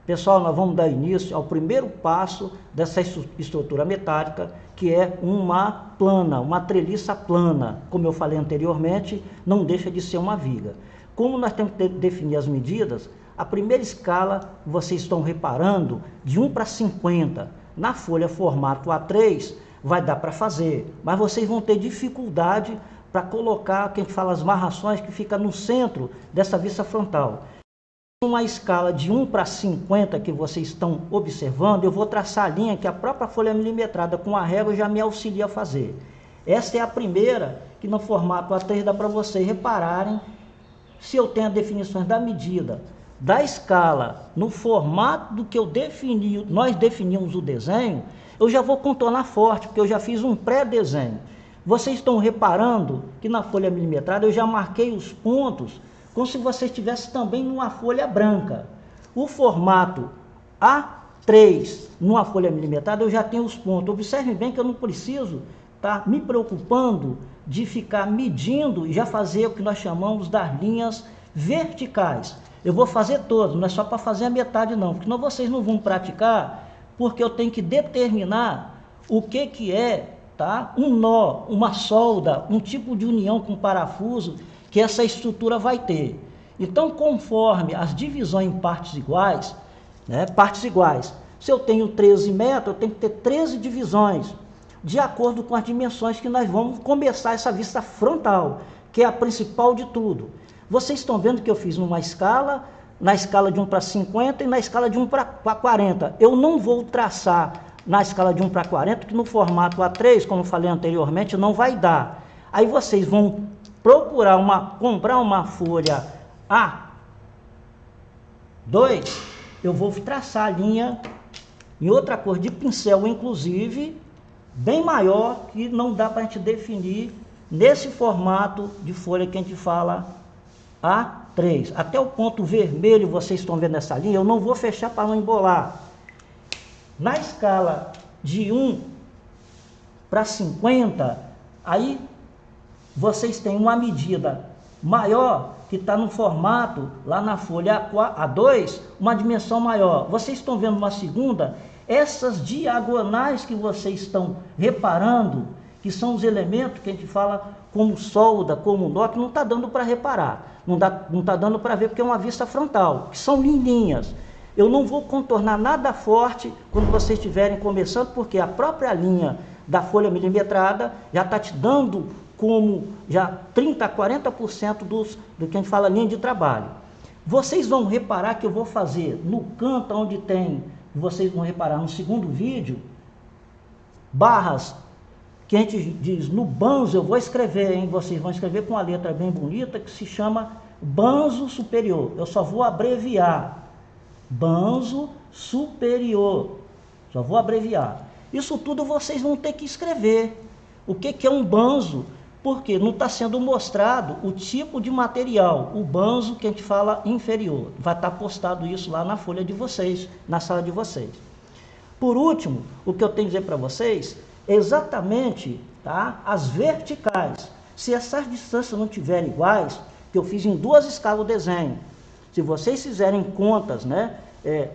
Pessoal, nós vamos dar início ao primeiro passo dessa estrutura metálica, que é uma plana, uma treliça plana. Como eu falei anteriormente, não deixa de ser uma viga. Como nós temos que definir as medidas, a primeira escala, vocês estão reparando, de 1 para 50, na folha formato A3, vai dar para fazer, mas vocês vão ter dificuldade para colocar, que a gente fala, as marrações que fica no centro dessa vista frontal. Uma escala de 1 para 50 que vocês estão observando, eu vou traçar a linha que a própria folha milimetrada com a régua já me auxilia a fazer. Essa é a primeira que no formato A3 dá para vocês repararem se eu tenho as definições da medida da escala no formato do que eu defini, nós definimos o desenho, eu já vou contornar forte, porque eu já fiz um pré-desenho. Vocês estão reparando que na folha milimetrada eu já marquei os pontos como se você estivesse também numa folha branca. O formato A3, numa folha milimetrada, eu já tenho os pontos. Observem bem que eu não preciso estar me preocupando de ficar medindo e já fazer o que nós chamamos das linhas verticais. Eu vou fazer todas, não é só para fazer a metade não, porque senão vocês não vão praticar, porque eu tenho que determinar o que é, tá? Um nó, uma solda, um tipo de união com parafuso que essa estrutura vai ter. Então, conforme as divisões em partes iguais, se eu tenho 13 metros, eu tenho que ter 13 divisões, de acordo com as dimensões que nós vamos começar essa vista frontal, que é a principal de tudo. Vocês estão vendo que eu fiz numa escala, na escala de 1 para 50 e na escala de 1 para 40. Eu não vou traçar na escala de 1 para 40, que no formato A3, como eu falei anteriormente, não vai dar. Aí vocês vão procurar comprar uma folha A2, eu vou traçar a linha em outra cor de pincel, inclusive, bem maior, que não dá para a gente definir nesse formato de folha que a gente fala A3. Até o ponto vermelho, vocês estão vendo essa linha, eu não vou fechar para não embolar. Na escala de 1 para 50, aí vocês têm uma medida maior que está no formato, lá na folha A2, uma dimensão maior. Vocês estão vendo uma segunda, essas diagonais que vocês estão reparando, que são os elementos que a gente fala como solda, como nó, que não está dando para reparar, não está dando para ver porque é uma vista frontal, que são linhas. Eu não vou contornar nada forte quando vocês estiverem começando, porque a própria linha da folha milimetrada já está te dando como já 30% a 40% do que a gente fala linha de trabalho. Vocês vão reparar que eu vou fazer no canto onde tem, vocês vão reparar no segundo vídeo, barras que a gente diz no banzo, eu vou escrever, hein? Vocês vão escrever com uma letra bem bonita que se chama banzo superior. Eu só vou abreviar. Banzo superior. Só vou abreviar. Isso tudo vocês vão ter que escrever. O que é um banzo? Porque não está sendo mostrado o tipo de material, o banzo que a gente fala inferior. Vai estar postado isso lá na folha de vocês, na sala de vocês. Por último, o que eu tenho que dizer para vocês é exatamente, tá, as verticais. Se essas distâncias não estiverem iguais, que eu fiz em duas escalas o desenho, se vocês fizerem contas, né,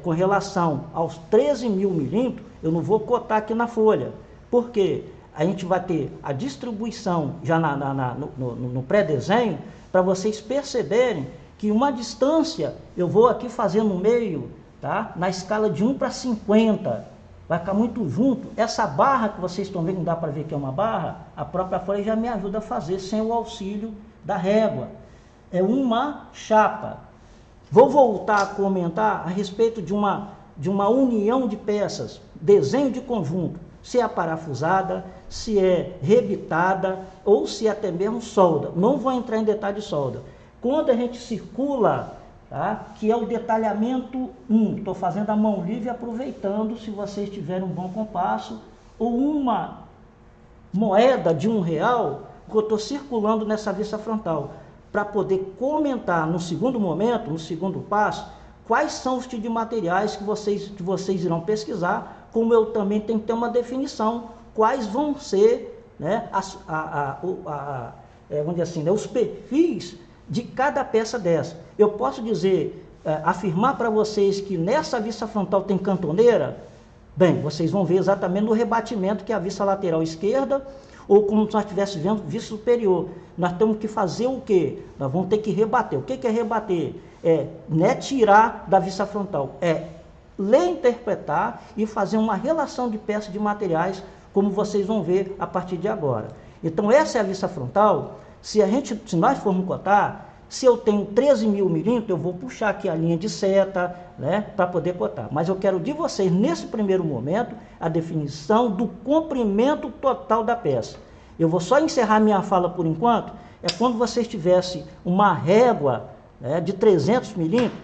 com relação aos 13 mil milímetros, eu não vou cotar aqui na folha, porque a gente vai ter a distribuição já no pré-desenho, para vocês perceberem que uma distância, eu vou aqui fazer no meio, tá? Na escala de 1 para 50, vai ficar muito junto. Essa barra que vocês estão vendo, não dá para ver que é uma barra, a própria folha já me ajuda a fazer sem o auxílio da régua. É uma chapa. Vou voltar a comentar a respeito de uma união de peças, desenho de conjunto, se é parafusada, se é rebitada ou se é até mesmo solda. Não vou entrar em detalhe de solda. Quando a gente circula, tá, que é o detalhamento 1, estou fazendo a mão livre aproveitando, se vocês tiverem um bom compasso, ou uma moeda de R$1, que eu estou circulando nessa vista frontal, para poder comentar no segundo momento, no segundo passo, quais são os tipos de materiais que vocês irão pesquisar, como eu também tenho que ter uma definição, quais vão ser, né, vamos dizer assim, né, os perfis de cada peça dessa. Eu posso dizer afirmar para vocês que nessa vista frontal tem cantoneira, bem, vocês vão ver exatamente no rebatimento que é a vista lateral esquerda, ou como se nós estivéssemos vendo vista superior. Nós temos que fazer o quê? Nós vamos ter que rebater. O que é rebater? Não é tirar da vista frontal, é ler, interpretar e fazer uma relação de peças de materiais, como vocês vão ver a partir de agora. Então essa é a vista frontal. Se nós formos cotar, se eu tenho 13 mil milímetros, eu vou puxar aqui a linha de seta, né, para poder cotar. Mas eu quero de vocês, nesse primeiro momento, a definição do comprimento total da peça. Eu vou só encerrar minha fala por enquanto, quando vocês tivessem uma régua, né, de 300 milímetros,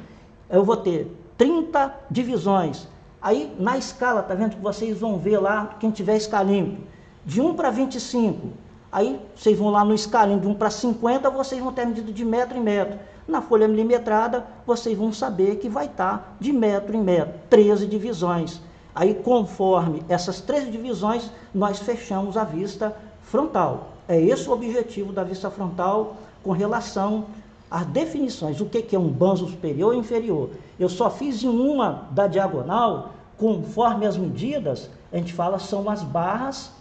eu vou ter 30 divisões. Aí, na escala, tá vendo que vocês vão ver lá, quem tiver escalímetro, de 1 para 25. Aí, vocês vão lá no escalímetro de 1 para 50, vocês vão ter medida de metro em metro. Na folha milimetrada, vocês vão saber que vai estar de metro em metro, 13 divisões. Aí, conforme essas 13 divisões, nós fechamos a vista frontal. É esse o objetivo da vista frontal com relação às definições. O que é um banzo superior e inferior? Eu só fiz em uma da diagonal, conforme as medidas, a gente fala são as barras,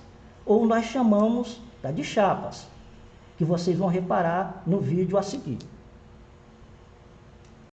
ou nós chamamos de chapas, que vocês vão reparar no vídeo a seguir.